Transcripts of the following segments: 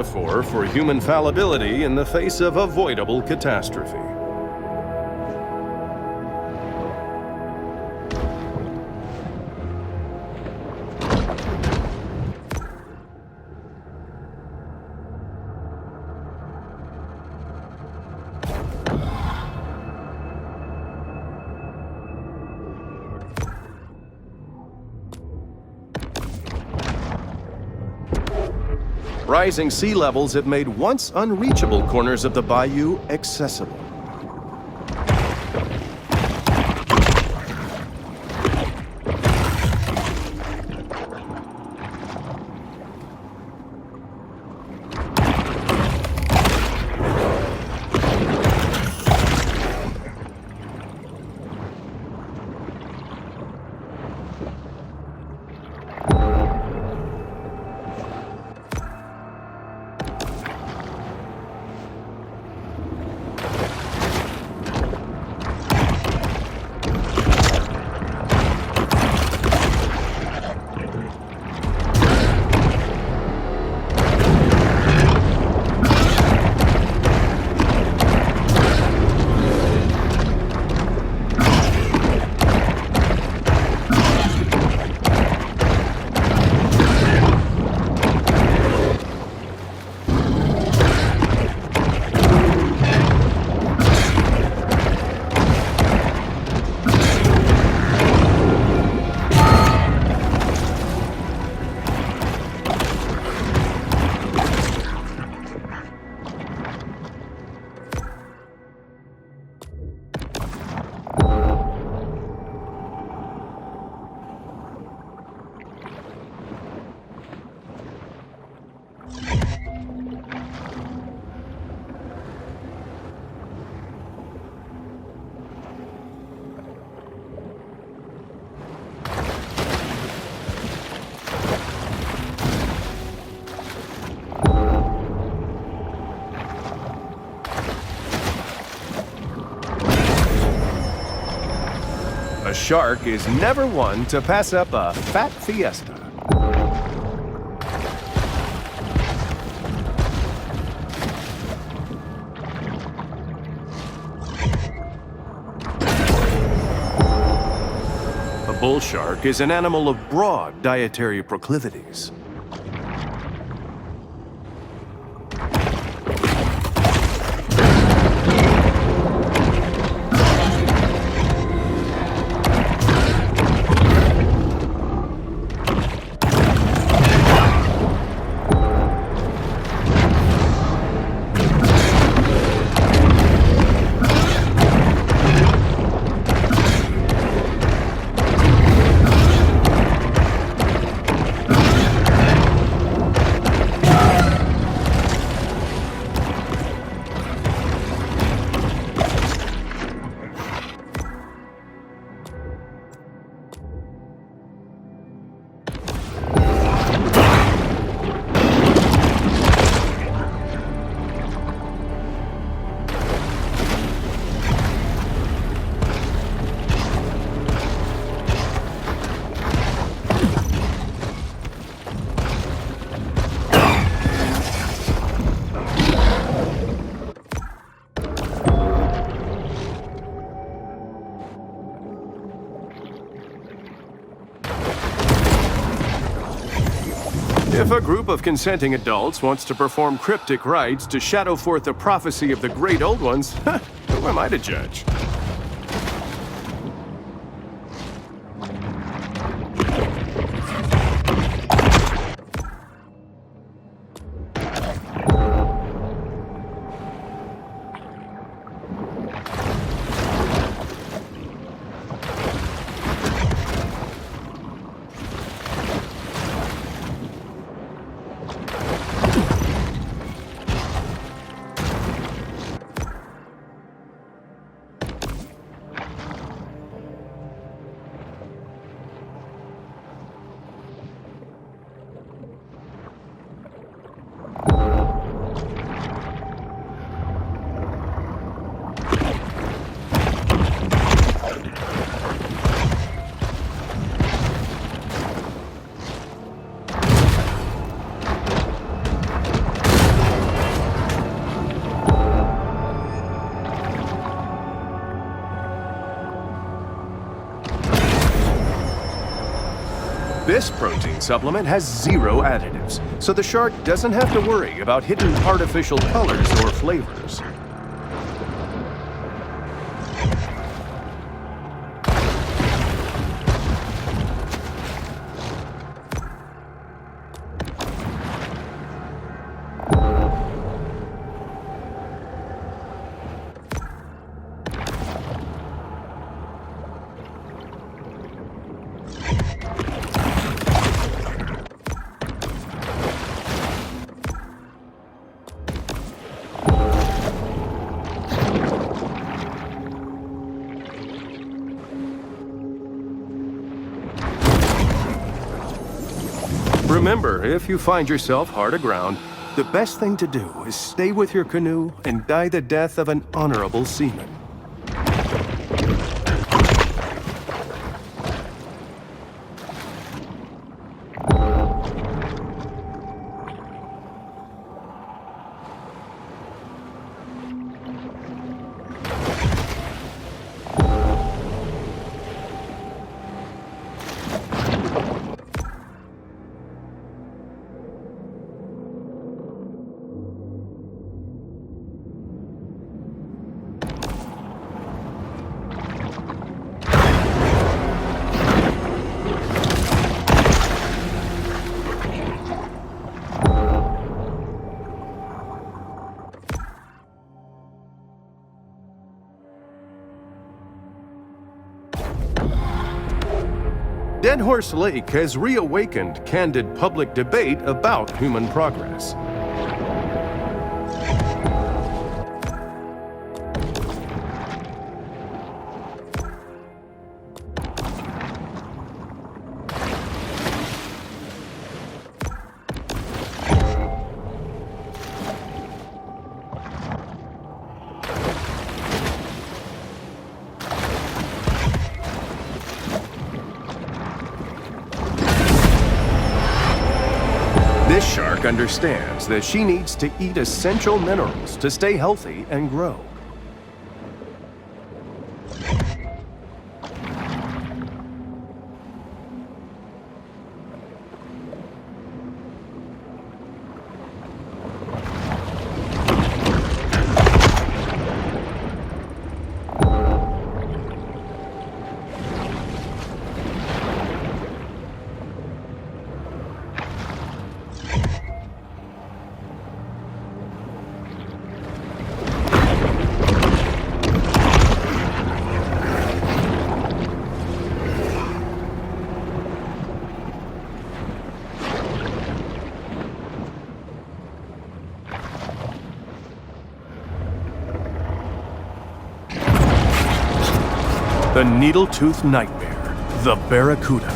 metaphor for human fallibility in the face of avoidable catastrophe. Rising sea levels have made once unreachable corners of the bayou accessible. A shark is never one to pass up a fat fiesta. A bull shark is an animal of broad dietary proclivities. If a group of consenting adults wants to perform cryptic rites to shadow forth the prophecy of the great old ones, who am I to judge? This protein supplement has 0 additives, so the shark doesn't have to worry about hidden artificial colors or flavors. Remember, if you find yourself hard aground, the best thing to do is stay with your canoe and die the death of an honorable seaman. Dead Horse Lake has reawakened candid public debate about human progress. This shark understands that she needs to eat essential minerals to stay healthy and grow. The needle-toothed nightmare, the barracuda.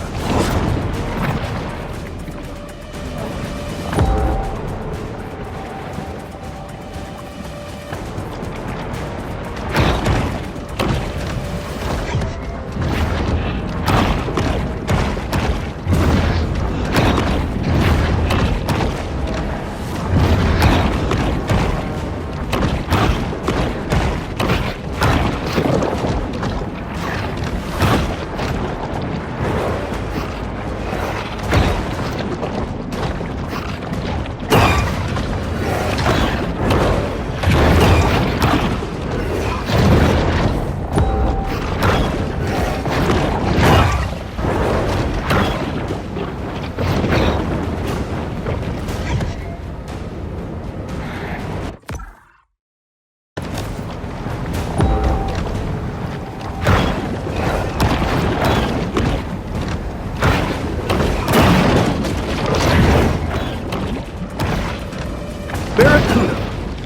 Barracuda.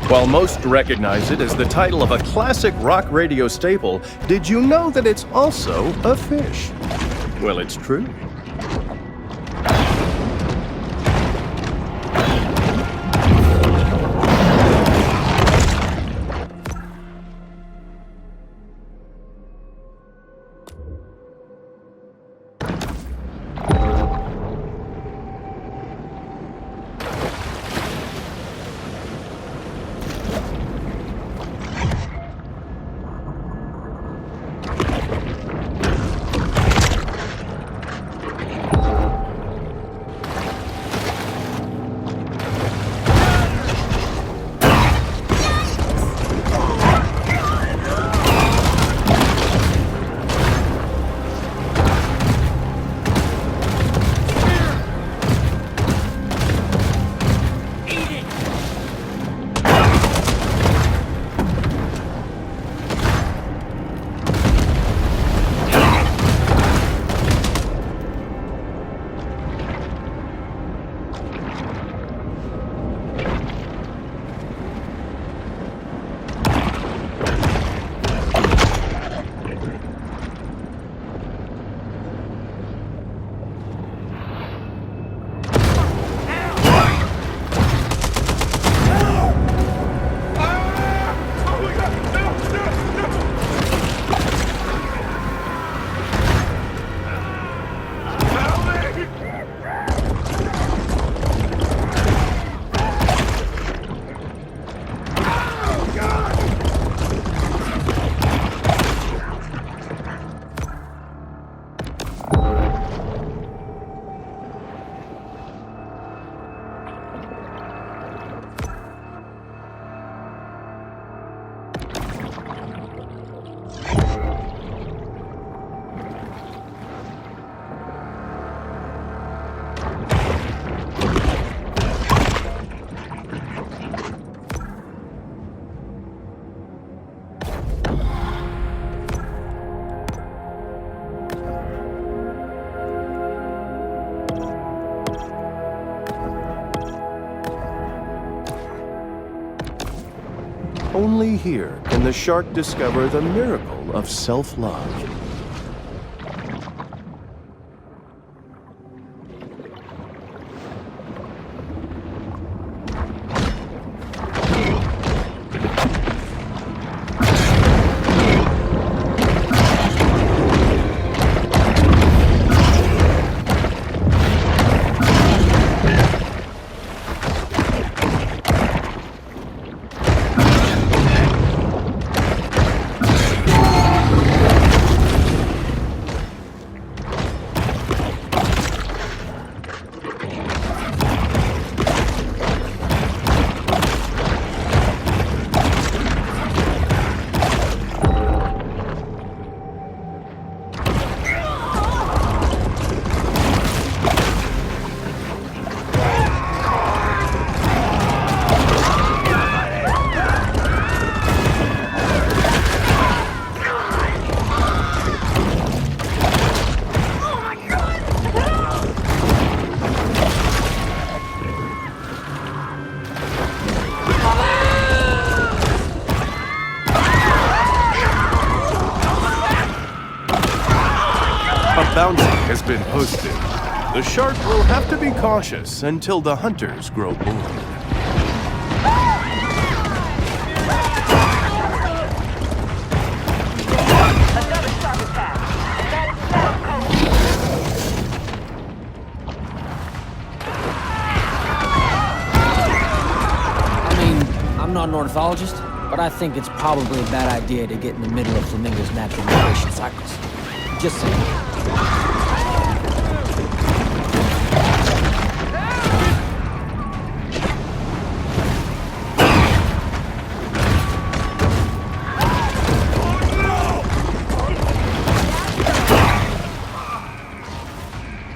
While most recognize it as the title of a classic rock radio staple, did you know that it's also a fish? Well, it's true. Only here can the shark discover the miracle of self-love. Bounty has been posted. The shark will have to be cautious until the hunters grow bored. I'm not an ornithologist, but I think it's probably a bad idea to get in the middle of flamingos' natural migration cycles. Just saying.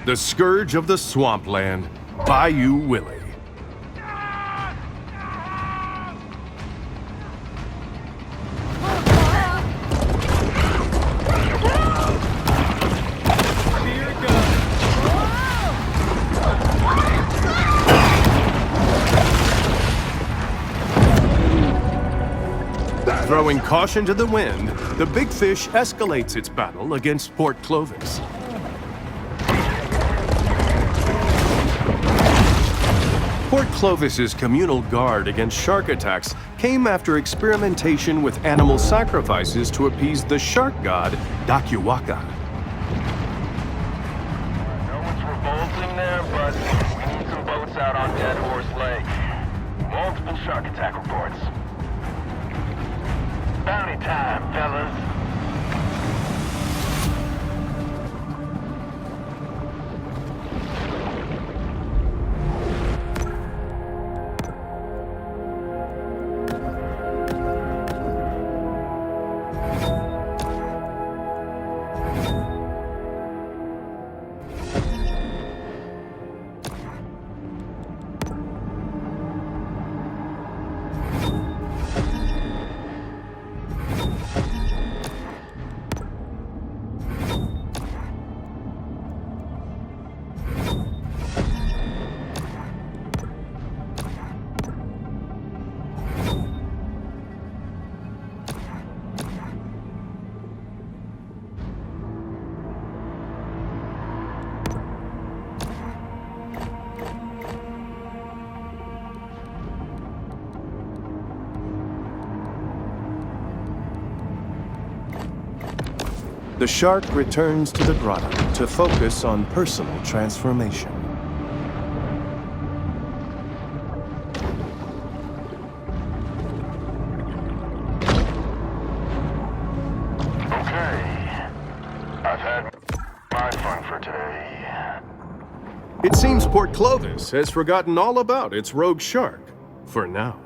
The Scourge of the Swampland, Bayou Willie. Throwing caution to the wind, the big fish escalates its battle against Port Clovis. Port Clovis's communal guard against shark attacks came after experimentation with animal sacrifices to appease the shark god, Dakiwaka. No one's revolting there, but we need some boats out on Dead Horse Lake. Multiple shark attack reports. Bounty time, fellas. The shark returns to the grotto to focus on personal transformation. Okay. I've had my fun for today. It seems Port Clovis has forgotten all about its rogue shark, for now.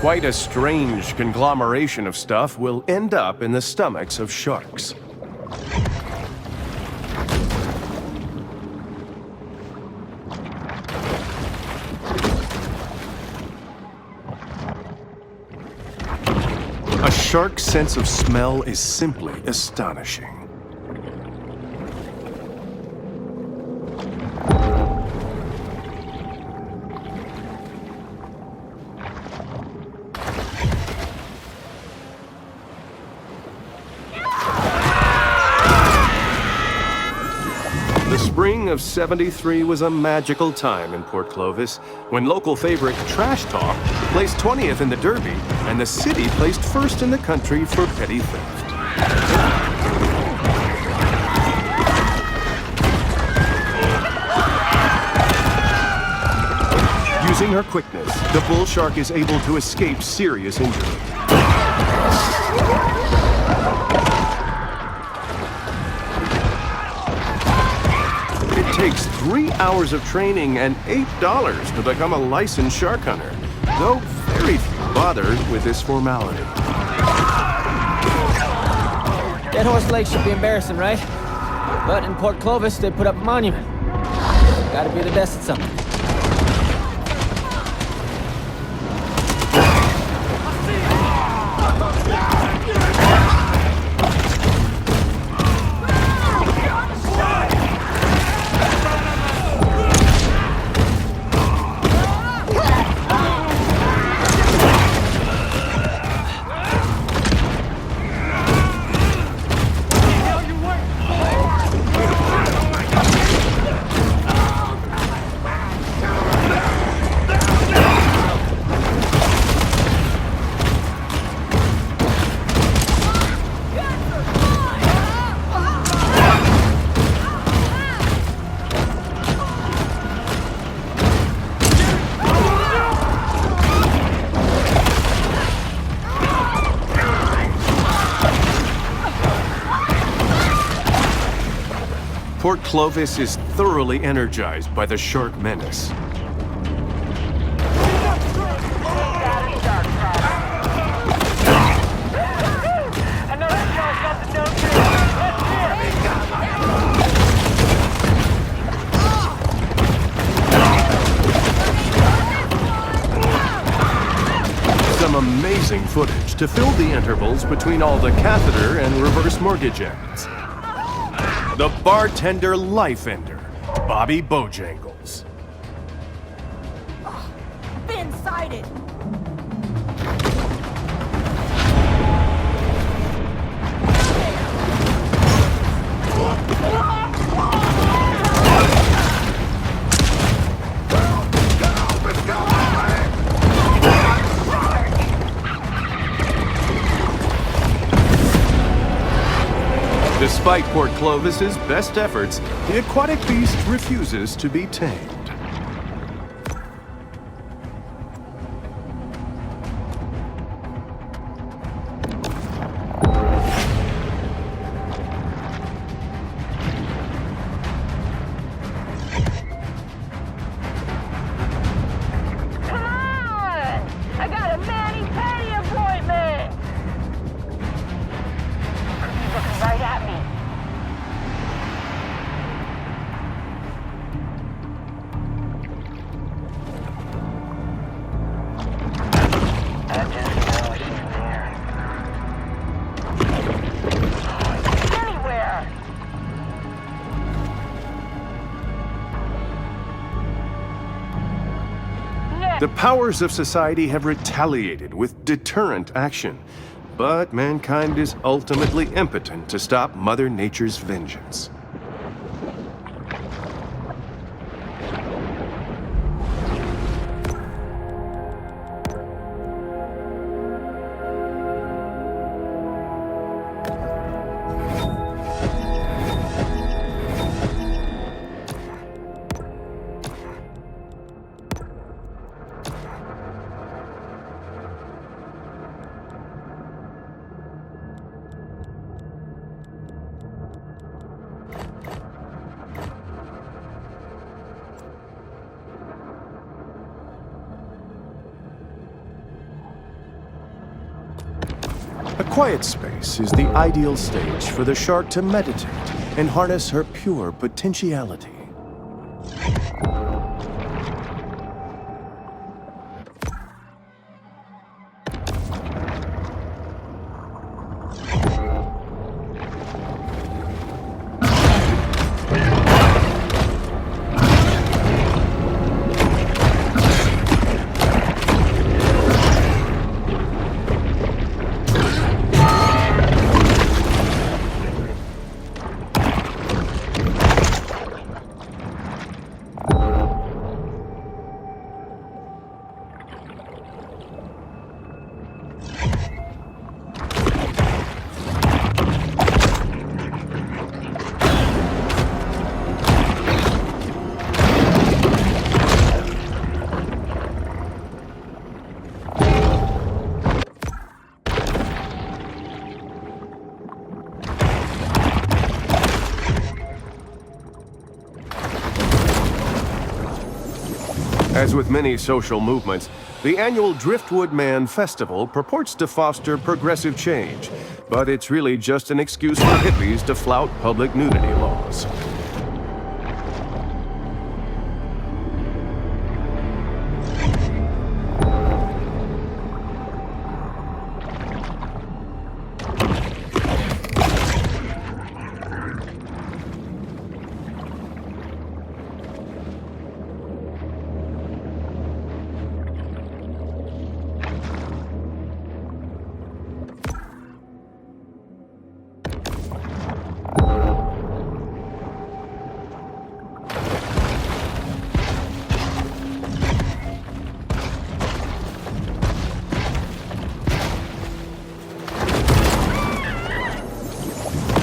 Quite a strange conglomeration of stuff will end up in the stomachs of sharks. A shark's sense of smell is simply astonishing. The spring of '73 was a magical time in Port Clovis when local favorite Trash Talk placed 20th in the Derby and the city placed first in the country for petty theft. Using her quickness, the bull shark is able to escape serious injury. It takes 3 hours of training and $8 to become a licensed shark hunter, though very few bother with this formality. Dead Horse Lake should be embarrassing, right? But in Port Clovis, they put up a monument. Gotta be the best at something. Port Clovis is thoroughly energized by the shark menace. Some amazing footage to fill the intervals between all the catheter and reverse mortgage ends. The bartender life ender, Bobby Bojangles. Been sighted! Despite Port Clovis's best efforts, the aquatic beast refuses to be tamed. Come on! I got a mani-pedi appointment! He's looking right at me. I just know she's there. Anywhere! The powers of society have retaliated with deterrent action, but mankind is ultimately impotent to stop Mother Nature's vengeance. Quiet space is the ideal stage for the shark to meditate and harness her pure potentiality. As with many social movements, the annual Driftwood Man Festival purports to foster progressive change, but it's really just an excuse for hippies to flout public nudity laws.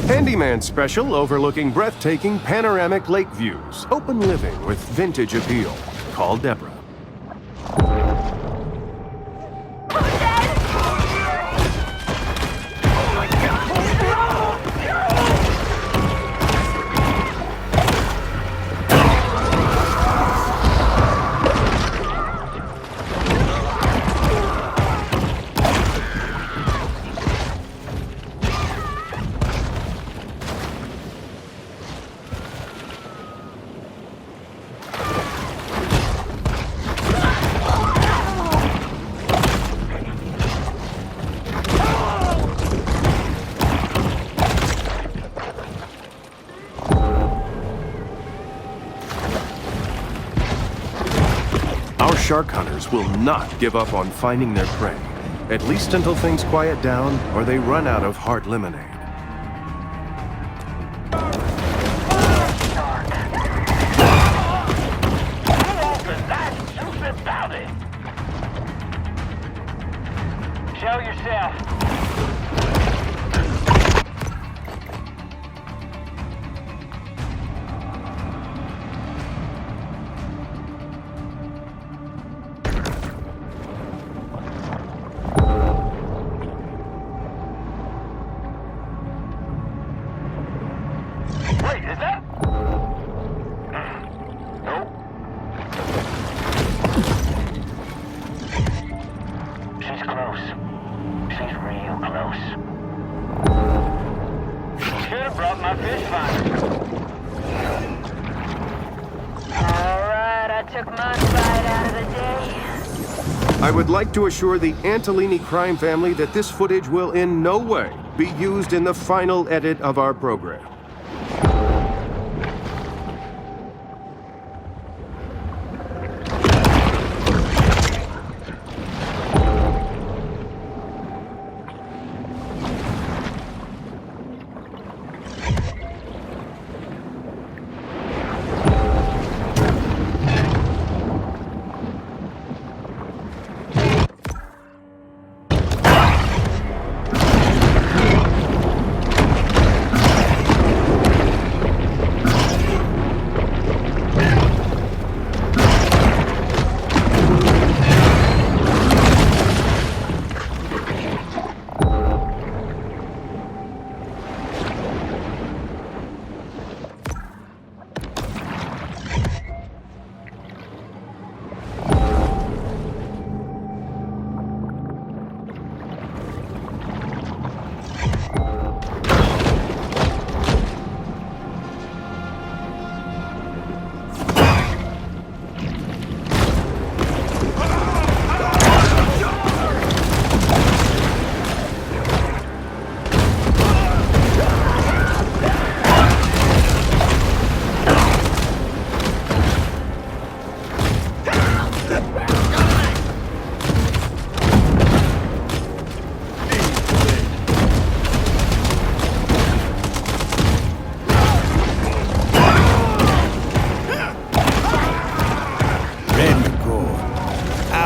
Handyman special overlooking breathtaking panoramic lake views. Open living with vintage appeal. Call Deborah. Shark hunters will not give up on finding their prey, at least until things quiet down or they run out of hard lemonade. Show yourself. Wait, is that? Nope. She's close. She's real close. Should have brought my fish finder. Alright, I took my bite out of the day. I would like to assure the Antolini crime family that this footage will in no way be used in the final edit of our program.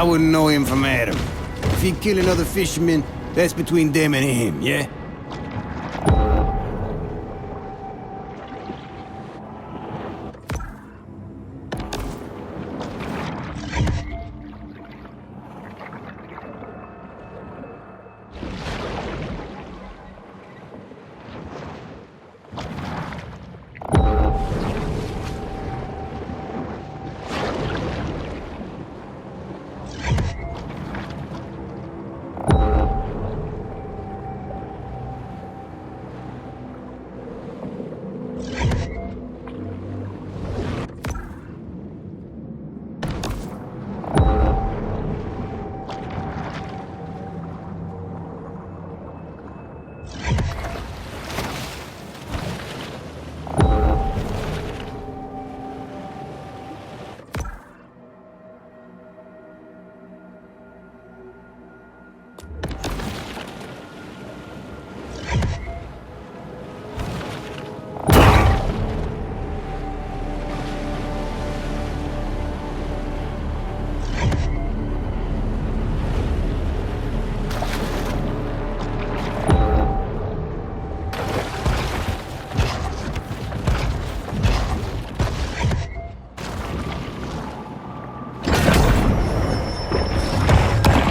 I wouldn't know him from Adam. If he kill another fisherman, that's between them and him, yeah?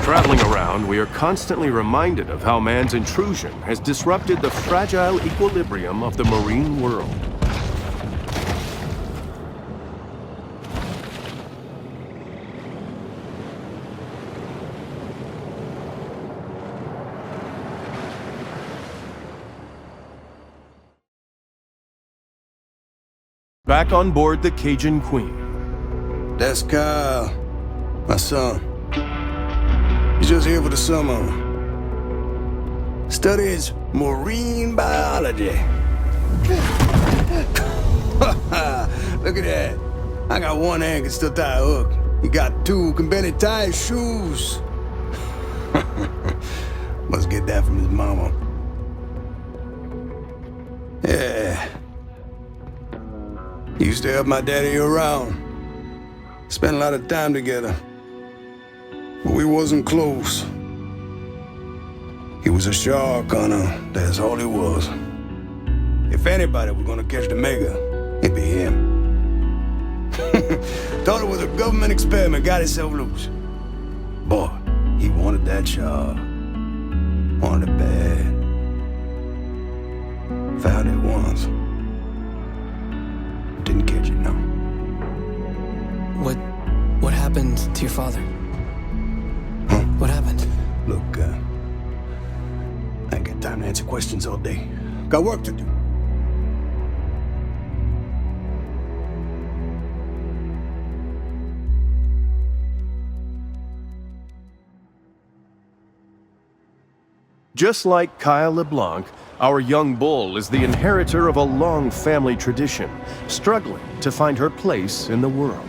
Traveling around, we are constantly reminded of how man's intrusion has disrupted the fragile equilibrium of the marine world. Back on board the Cajun Queen. That's Kyle, my son. He's just here for the summer. Studies marine biology. Look at that. I got one hand can still tie a hook. He got two can barely tie his shoes. Must get that from his mama. Yeah. He used to help my daddy around. Spent a lot of time together. But we wasn't close. He was a shark hunter, that's all he was. If anybody was gonna catch the mega, it'd be him. Thought it was a government experiment, got himself loose. Boy, he wanted that shark. Wanted it bad. Found it once. Didn't catch it, no. What happened to your father? What happened? Look, I ain't got time to answer questions all day. Got work to do. Just like Kyle LeBlanc, our young bull is the inheritor of a long family tradition, struggling to find her place in the world.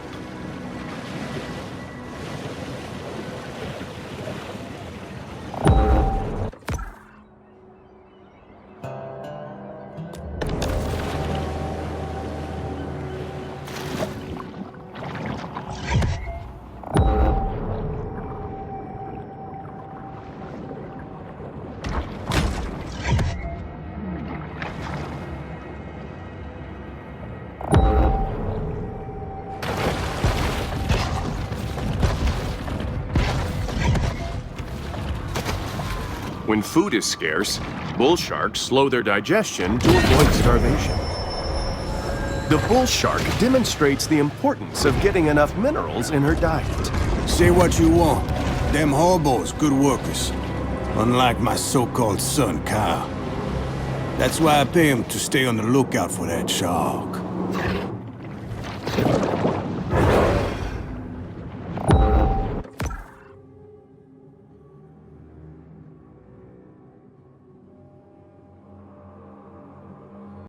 When food is scarce, bull sharks slow their digestion to avoid starvation. The bull shark demonstrates the importance of getting enough minerals in her diet. Say what you want. Them hobos, good workers. Unlike my so-called son, Kyle. That's why I pay him to stay on the lookout for that shark.